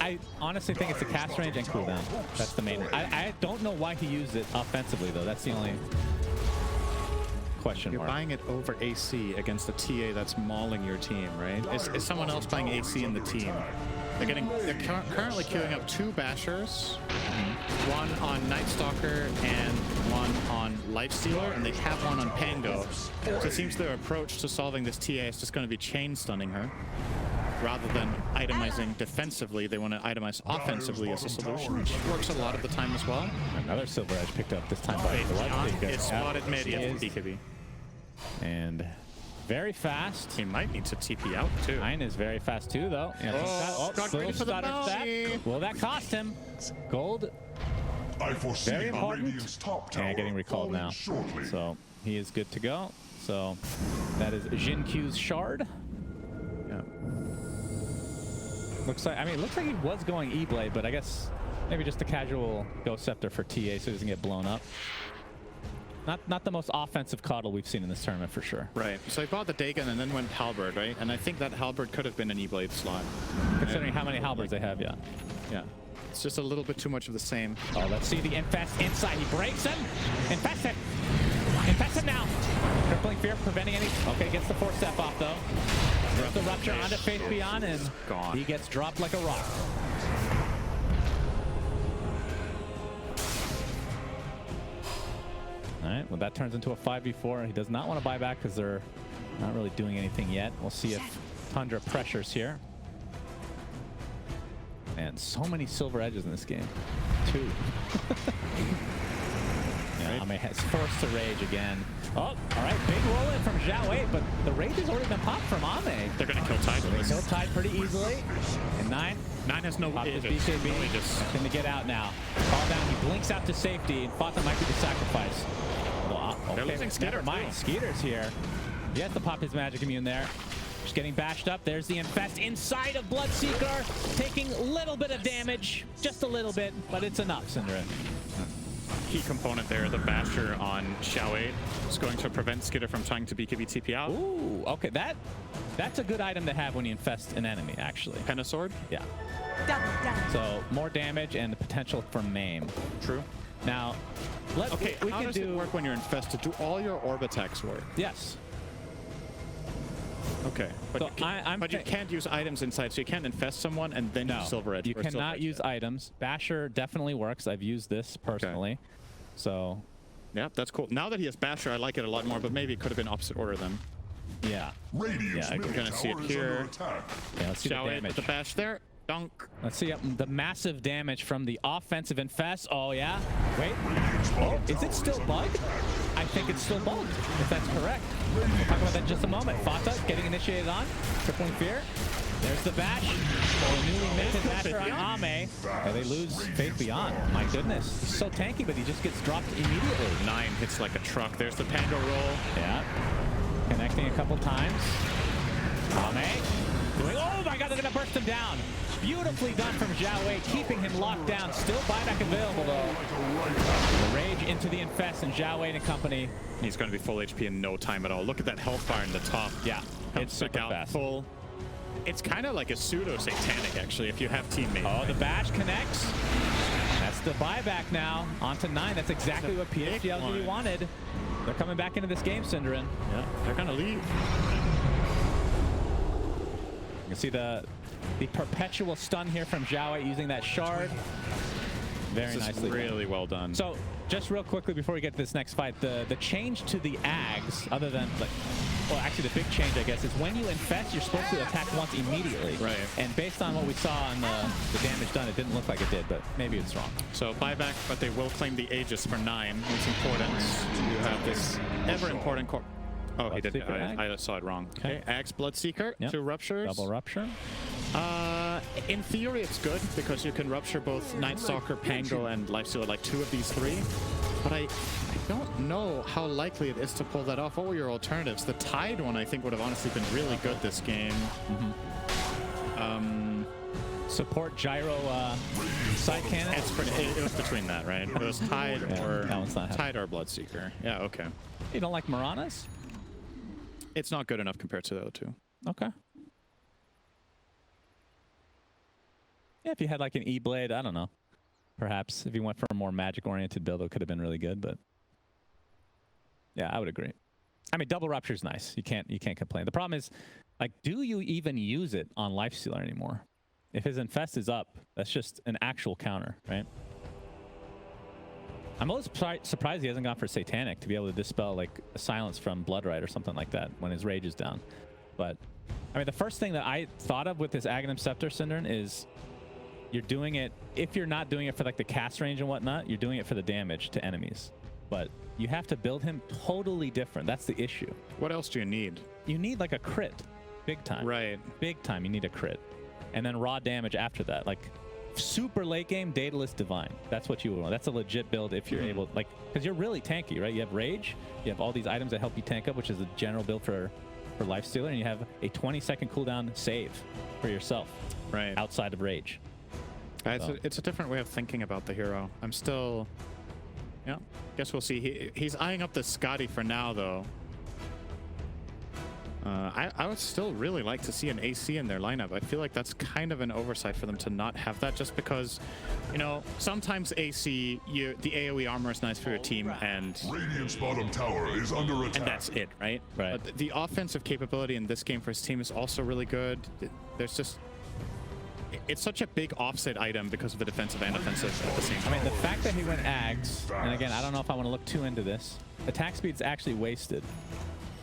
I honestly think it's the cast range and cooldown. That's the main. I don't know why he used it offensively, though. That's the only question mark. You're buying it over AC against a TA that's mauling your team, right? Is someone else buying AC in the team? They're currently queuing up 2 Bashers, one on Night Stalker and one on Lifestealer, and they have one on Pango. So it seems their approach to solving this TA is just going to be chain stunning her. Rather than itemizing defensively, they want to itemize offensively as a solution, which works a lot of the time as well. Another Silver Edge picked up this time by the It's spotted mid, yes, BKB. And very fast. He might need to TP out too. 9 is very fast too, though. Yeah, got ready for the bounty. Will that cost him? Gold. I foresee Very important. Radiant's top tower And getting recalled now. shortly. So he is good to go. So that is Jin Q's shard. Yeah. Looks like, it looks like he was going E-Blade, but I guess maybe just a casual Ghost Scepter for TA so he doesn't get blown up. Not the most offensive coddle we've seen in this tournament for sure. Right. So he bought the Dagon and then went Halberd, right? And I think that Halberd could have been an E-Blade slot. Considering how many halberds they have, yeah. Yeah. It's just a little bit too much of the same. Oh, let's see the Infest inside. He breaks him. Infest him. Infest him now. Crippling Fear preventing any... Okay, gets the 4-step off, though. There's the Rupture onto Faith Beyond, and he gets dropped like a rock. All right, well, that turns into a 5v4. He does not want to buy back because they're not really doing anything yet. We'll see if Tundra pressures here. And so many Silver Edges in this game. 2. Yeah, Ame has forced to rage again. Oh, all right, big roll in from Zhao 8, but the rage has already been popped from Ame. They're going to kill Tide. They kill Tide pretty easily. And 9 has no popped his ages. BKB. Going to get out now. Fall down, he blinks out to safety, and Fata might be the sacrifice. Well, They're okay, losing Skeeter. Never mind, Skeeter's here. He has to pop his magic immune there. Just getting bashed up. There's the Infest inside of Bloodseeker, taking a little bit of damage, just a little bit, but it's enough, Synderen. Key component there, the Basher on Xiao 8 is going to prevent Skitter from trying to BKB TP out. Ooh, okay, that's a good item to have when you infest an enemy, actually. Penasword? Yeah. So more damage and the potential for maim. True. Now, how does it work when you're infested? Do all your orb attacks work? Yes. Okay, but, so you can't use items inside, so you can't infest someone and then use Silver Edge. You cannot use items. Basher definitely works. I've used this personally. Okay. So, yeah, that's cool. Now that he has Basher, I like it a lot more, but maybe it could have been opposite order then. Yeah. Radiant's I'm gonna see it here. Yeah, let's see the damage. The bash there. Dunk. Let's see the massive damage from the offensive infest. Oh, yeah. Wait. Oh, is it still bugged? I think it's still bugged, if that's correct. We'll talk about that in just a moment. Fata getting initiated on. Crippling Fear. There's the bash. Oh, newly minted basher on Ame. Oh, they lose Faith Beyond. My goodness. He's so tanky, but he just gets dropped immediately. 9 hits like a truck. There's the Pango roll. Yeah. Connecting a couple times. Ame. Oh my god, they're going to burst him down. Beautifully done from Xiao Wei, keeping him locked down. Still buyback available, though. The rage into the infest, and Xiao Wei and company. He's going to be full HP in no time at all. Look at that health bar in the top. Yeah, it's super fast. Full. It's kind of like a pseudo-satanic, actually, if you have teammates. Oh, the bash connects. That's the buyback now. On to 9. That's exactly what PSG.LGD wanted. They're coming back into this game, Synderen. Yeah, they're going to leave. You can see the perpetual stun here from Xiao Wei using that shard. Very nicely. Really well done. So, just real quickly before we get to this next fight, the change to the Ags, other than, like, well, actually the big change, I guess, is when you infest, you're supposed to attack once immediately. Right. And based on what we saw on the damage done, it didn't look like it did, but maybe it's wrong. So buyback, but they will claim the Aegis for 9. It's important. You have this ever important core. Oh, he did. I saw it wrong. Okay. Axe Bloodseeker to Ruptures. Double Rupture. In theory, it's good because you can rupture both Night Stalker, Pango, and Lifestealer, like 2 of these 3. But I don't know how likely it is to pull that off. What were your alternatives? The Tide one, I think, would have honestly been really good this game. Support Gyro side cannon. It was between that, right? It was Tide or that one's not Tide or Bloodseeker. Yeah, okay. You don't like Maranas? It's not good enough compared to the other 2. Okay. Yeah, if you had like an E-Blade, I don't know. Perhaps if you went for a more magic-oriented build, it could have been really good, but yeah, I would agree. I mean, double rupture is nice. You can't complain. The problem is, like, do you even use it on Lifestealer anymore? If his infest is up, that's just an actual counter, right? I'm always surprised he hasn't gone for Satanic to be able to dispel like a silence from Bloodrite or something like that when his rage is down. But I mean, the first thing that I thought of with this Aghanim Scepter, Synderen, is you're doing it, if you're not doing it for like the cast range and whatnot, you're doing it for the damage to enemies. But you have to build him totally different. That's the issue. What else do you need? You need like a crit. Big time. Right. Big time. You need a crit. And then raw damage after that. Like super late game, Daedalus Divine. That's what you would want. That's a legit build if you're able, like, because you're really tanky, right? You have Rage. You have all these items that help you tank up, which is a general build for Lifestealer. And you have a 20-second cooldown save for yourself. Right. Outside of Rage. It's a different way of thinking about the hero. I'm still, yeah, guess we'll see. He's eyeing up the Scotty for now, though. I would still really like to see an AC in their lineup. I feel like that's kind of an oversight for them to not have that, just because, you know, sometimes AC, the AoE armor is nice for your team, and Radiant's bottom tower is under attack. And that's it, right? Right. But the offensive capability in this game for his team is also really good. There's just, it's such a big offset item because of the defensive and offensive at the same time. I mean, the fact that he went Ags, and again, I don't know if I want to look too into this, attack speed's actually wasted,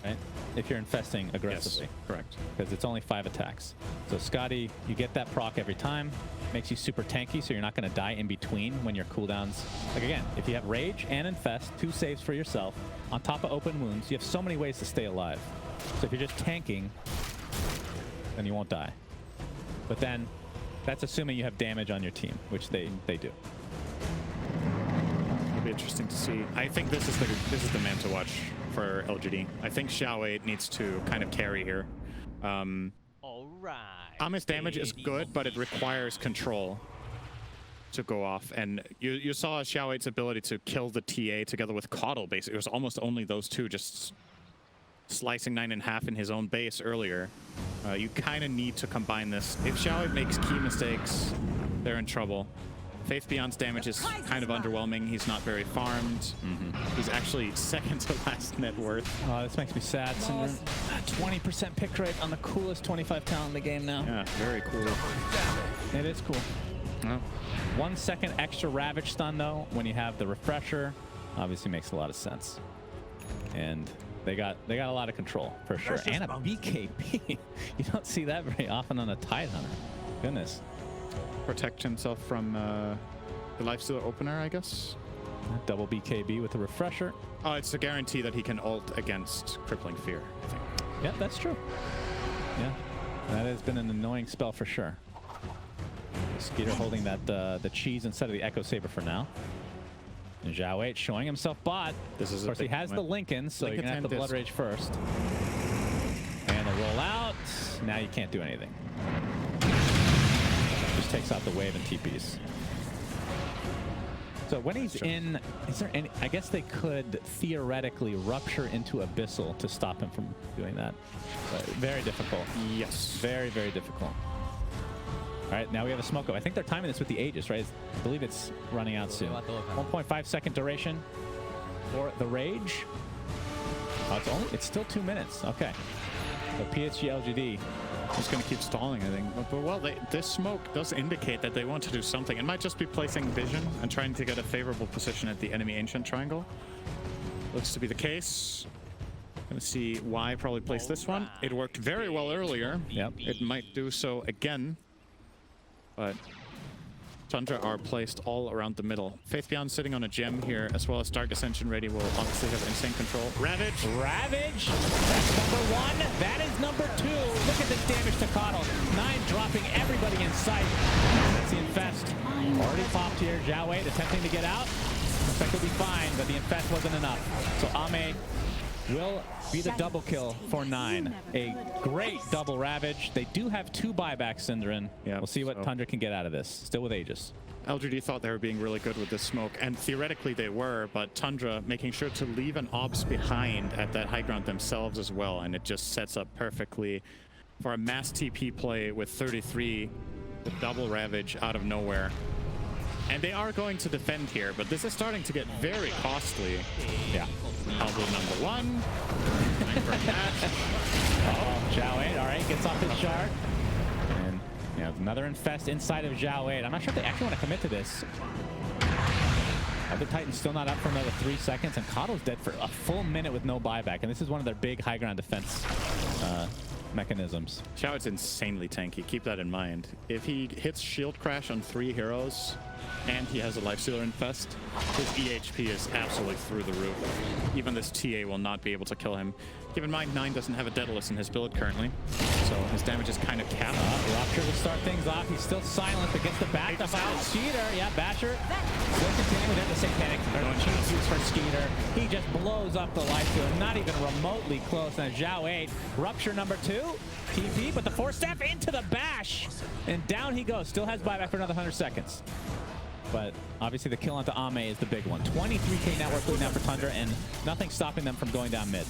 right? If you're infesting aggressively. Yes, correct. Because it's only 5 attacks. So Scotty, you get that proc every time, makes you super tanky, so you're not going to die in between when your cooldowns. Like again, if you have Rage and Infest, 2 saves for yourself, on top of open wounds, you have so many ways to stay alive. So if you're just tanking, then you won't die. But then, that's assuming you have damage on your team, which they do. It'll be interesting to see. I think this is the man to watch for LGD. I think Xiao 8 needs to kind of carry here. Ame's damage is good, but it requires control to go off. And you saw Xiao8's ability to kill the TA together with Coddle, basically. It was almost only those two just slicing 9 in half in his own base earlier. You kind of need to combine this. If Xiao8 makes key mistakes, they're in trouble. Faith Beyond's damage is kind of underwhelming. He's not very farmed. He's actually second to last net worth. Oh, this makes me sad. Syndrome. 20% pick rate on the coolest 25 talent in the game now. Yeah, very cool. It is cool. Oh. 1 second extra Ravage stun, though, when you have the refresher, obviously makes a lot of sense. And they got a lot of control, for sure. And a BKB. You don't see that very often on a Tidehunter. Goodness. Protect himself from the Lifestealer opener, I guess. Double BKB with the refresher. Oh, it's a guarantee that he can ult against Crippling Fear, I think. Yeah, that's true. Yeah, that has been an annoying spell for sure. Skeeter holding that the cheese instead of the Echo Saber for now. And Xiao8 showing himself bot. This is of course, he has the Lincoln, so you're going to have the Blood Rage first. And the roll out. Now you can't do anything. Just takes out the wave and TPs. So when he's in, is there any, I guess they could theoretically rupture into Abyssal to stop him from doing that. But very difficult. Yes. Very, very difficult. All right, now we have a smoke up. I think they're timing this with the Aegis, right? I believe it's running out soon. 1.5 second duration for the Rage. Oh, it's still 2 minutes. Okay. So PSG.LGD. Just going to keep stalling, I think. But well, this smoke does indicate that they want to do something. It might just be placing vision and trying to get a favorable position at the enemy ancient triangle. Looks to be the case. Going to see why probably place this one. It worked very well earlier. Yep. It might do so again. But Tundra are placed all around the middle. Faith Beyond sitting on a gem here, as well as Dark Ascension ready, will obviously have insane control. Ravage! Ravage! That's number 1. That is number 2. Look at this damage to Coddle. 9 dropping everybody in sight. That's the Infest. Already popped here. Xiao8 attempting to get out. Looks like he'll be fine, but the Infest wasn't enough. So Ame will be the double kill for 9. A great double Ravage. They do have 2 buybacks, Synderen. Yeah, we'll see what Tundra can get out of this. Still with Aegis. LGD thought they were being really good with this smoke, and theoretically they were, but Tundra making sure to leave an Ops behind at that high ground themselves as well, and it just sets up perfectly for a mass TP play with 33, the double Ravage out of nowhere. And they are going to defend here, but this is starting to get very costly. Yeah. Elbow number 1. Time for a match. Xiao8, all right, gets off his shard. And yeah, another Infest inside of Xiao8. I'm not sure if they actually want to commit to this. The Titan's still not up for another 3 seconds, and Coddle's dead for a full minute with no buyback. And this is one of their big high ground defense mechanisms. Xiao8's insanely tanky. Keep that in mind. If he hits Shield Crash on 3 heroes, and he has a Lifestealer Infest, his EHP is absolutely through the roof. Even this TA will not be able to kill him. Keep in mind, 9 doesn't have a Daedalus in his build currently, so his damage is kind of capped. Rupture will start things off. He's still silent, but gets the back up out. Skeeter, yeah, Basher. Still continuing with the Satanic. Cheese use for Skeeter. He just blows up the Lifestealer, not even remotely close. Now Xiao8, Rupture number 2. TP, but the 4-step into the bash. And down he goes. Still has buyback for another 100 seconds. But obviously the kill onto Ame is the big one. 23k network lead now for Tundra, and nothing stopping them from going down mid.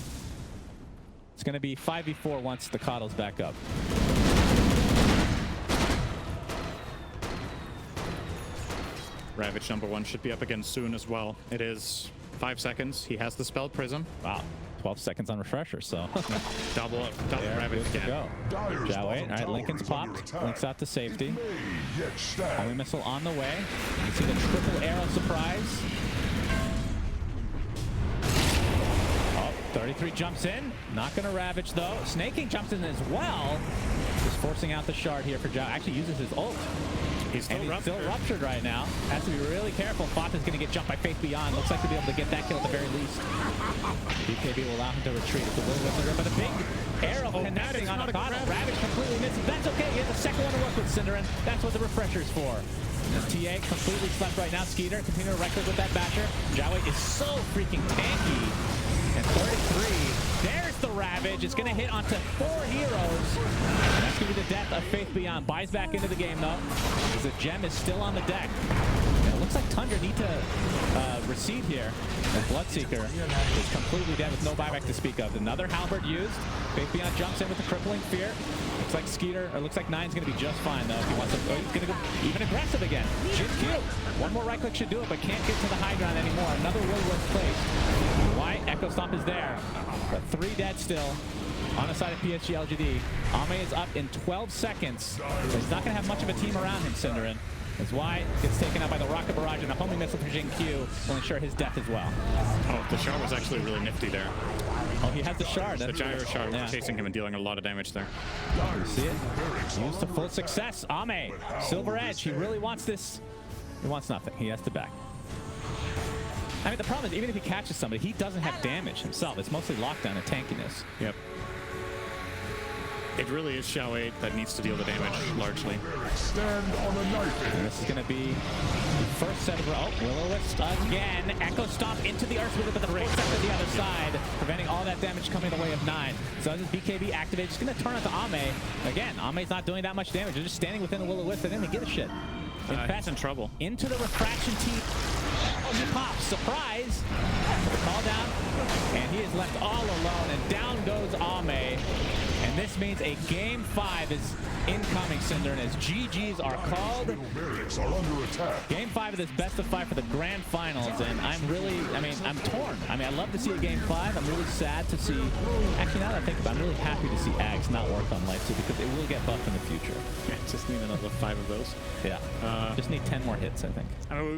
It's going to be 5v4 once the Coddle's back up. Ravage number 1 should be up again soon as well. It is 5 seconds. He has the spell Prism. Wow. 12 seconds on refresher, so double Ravage again. Go. Xiao8, all right, Lincoln's popped. Links out to safety. Only missile on the way. You see the triple arrow surprise. Oh, 33 jumps in. Not going to Ravage, though. Snaking jumps in as well. Just forcing out the shard here for Xiao. Actually uses his ult. He's still ruptured right now. Has to be really careful. F.A.T. is going to get jumped by Faith Beyond. Looks like to be able to get that kill at the very least. BKB will allow him to retreat. It's a little wizard, but a big arrow connecting on a Coddle. Ravage completely misses. That's okay. He has a second one to work with, Synderen. That's what the refresher's for. TA completely slept right now. Skeeter continuing to record with that basher. Xiao8 is so freaking tanky. And 33. There's the Ravage. It's going to hit onto 4 heroes. going to be the death of Faith Beyond. Buys back into the game, though. The gem is still on the deck. It looks like Tundra need to recede here. The Bloodseeker is completely dead with no buyback to speak of. Another halberd used. Faith Beyond jumps in with the crippling fear. Looks like Skeeter, or looks like Nine's going to be just fine, though. If he wants to, he's going to go even aggressive again. Jin Q. One more right click should do it, but can't get to the high ground anymore. Another will-worth placed. Why? Echo Stomp is there. But 3 dead still. On the side of PSG.LGD, Ame is up in 12 seconds. He's not going to have much of a team around him, Cinderin. That's why gets taken out by the rocket barrage, and a homing missile from Jin Q will ensure his death as well. Oh, the shard was actually really nifty there. Oh, he has the shard. The gyro shard was chasing him and dealing a lot of damage there. You see it? Used to full success. Ame, Silver Edge. He really wants this. He wants nothing. He has to back. I mean, the problem is, even if he catches somebody, he doesn't have damage himself. It's mostly lockdown and tankiness. Yep. It really is Xiao 8 that needs to deal the damage, largely. Stand on a knife. And this is going to be the first set of... Oh, Will-O-Wisp again. Echo Stomp into the Earth with it, but the full set to the other side, preventing all that damage coming the way of 9. So this BKB activated. Just going to turn it to Ame. Again, Ame's not doing that much damage. They're just standing within the Will-O-Wisp. They didn't give a shit. He's in trouble. Into the refraction teeth. He pops. Surprise. The call down. And he is left all alone. And down goes Ame. And this means a game 5 is incoming, Cinder, and as GGs are called. Barracks are under attack. Game 5 of this best of 5 for the grand finals, and I'm torn. I mean, I love to see a game 5. I'm really sad to see. Actually, now that I think about it, I'm really happy to see Ags not work on Light 2 because it will get buffed in the future. Yeah, just need another 5 of those. Yeah. Just need 10 more hits, I think. I mean,